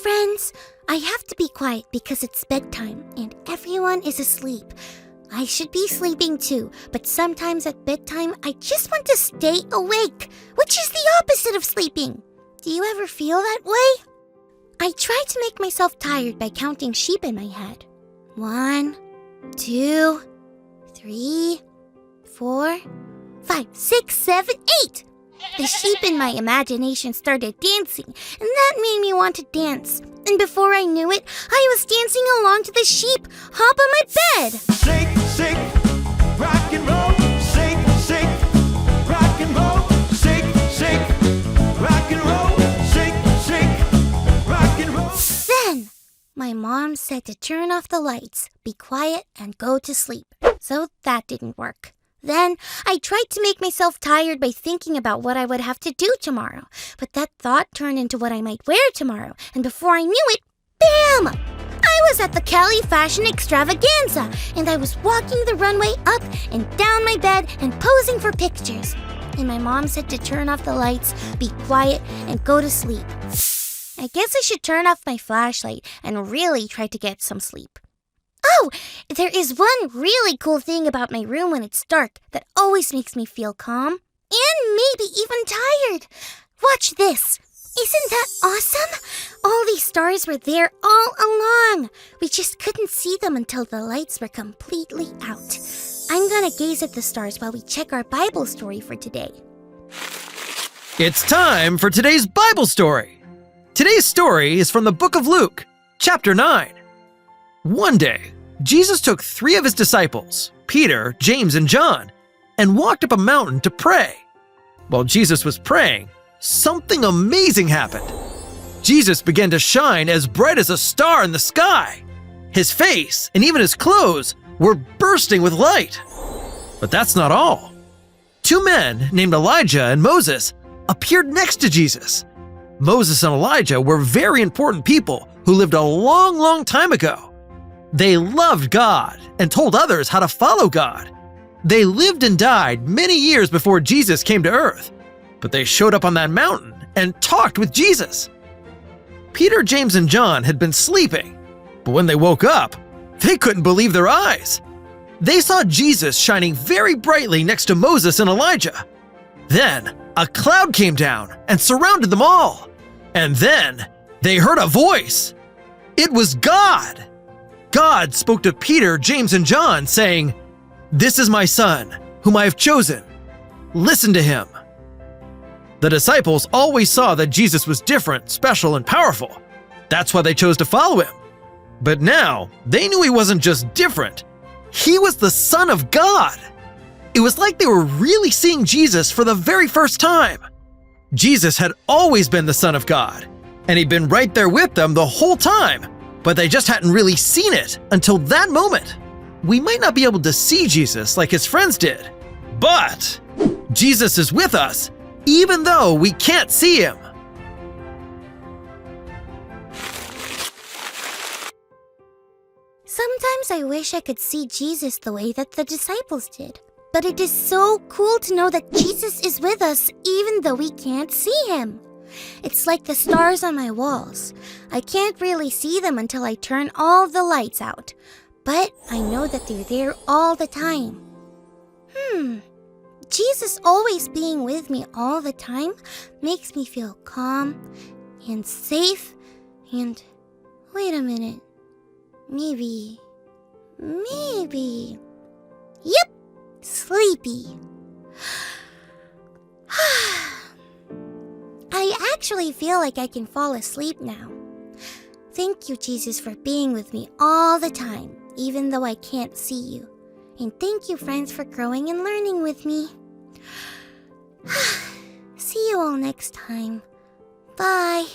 friends. I have to be quiet because it's bedtime and everyone is asleep. I should be sleeping too, but sometimes at bedtime I just want to stay awake, which is the opposite of sleeping. Do you ever feel that way? I try to make myself tired by counting sheep in my head. 1, 2, 3, 4, 5, 6, 7, 8. The sheep in my imagination started dancing, and that made me want to dance. And before I knew it, I was dancing along to the sheep hop on my bed. Shake, shake, rock and roll. Shake, shake, rock and roll. Shake, shake, rock and roll. Shake, shake, rock and roll. Then, my mom said to turn off the lights, be quiet, and go to sleep. So that didn't work. Then, I tried to make myself tired by thinking about what I would have to do tomorrow. But that thought turned into what I might wear tomorrow. And before I knew it, bam! I was at the Cali Fashion Extravaganza, and I was walking the runway up and down my bed and posing for pictures. And my mom said to turn off the lights, be quiet, and go to sleep. I guess I should turn off my flashlight and really try to get some sleep. Oh, there is one really cool thing about my room when it's dark that always makes me feel calm and maybe even tired. Watch this. Isn't that awesome? All these stars were there all along. We just couldn't see them until the lights were completely out. I'm gonna gaze at the stars while we check our Bible story for today. It's time for today's Bible story. Today's story is from the book of Luke, chapter 9. One day, Jesus took 3 of his disciples, Peter, James, and John, and walked up a mountain to pray. While Jesus was praying, something amazing happened. Jesus began to shine as bright as a star in the sky. His face and even his clothes were bursting with light. But that's not all. 2 men named Elijah and Moses appeared next to Jesus. Moses and Elijah were very important people who lived a long, long time ago. They loved God and told others how to follow God. They lived and died many years before Jesus came to earth, but they showed up on that mountain and talked with Jesus. Peter, James, and John had been sleeping, but when they woke up, they couldn't believe their eyes. They saw Jesus shining very brightly next to Moses and Elijah. Then a cloud came down and surrounded them all. And then they heard a voice. It was God. God spoke to Peter, James, and John, saying, "This is my son, whom I have chosen. Listen to him." The disciples always saw that Jesus was different, special, and powerful. That's why they chose to follow him. But now, they knew he wasn't just different. He was the Son of God. It was like they were really seeing Jesus for the very first time. Jesus had always been the Son of God, and he'd been right there with them the whole time. But they just hadn't really seen it until that moment. We might not be able to see Jesus like his friends did, but Jesus is with us even though we can't see him. Sometimes I wish I could see Jesus the way that the disciples did. But it is so cool to know that Jesus is with us even though we can't see him. It's like the stars on my walls. I can't really see them until I turn all the lights out. But I know that they're there all the time. Jesus always being with me all the time makes me feel calm and safe and... Wait a minute. Maybe... Yep! Sleepy. I actually feel like I can fall asleep now. Thank you, Jesus, for being with me all the time, even though I can't see you. And thank you, friends, for growing and learning with me. See you all next time. Bye.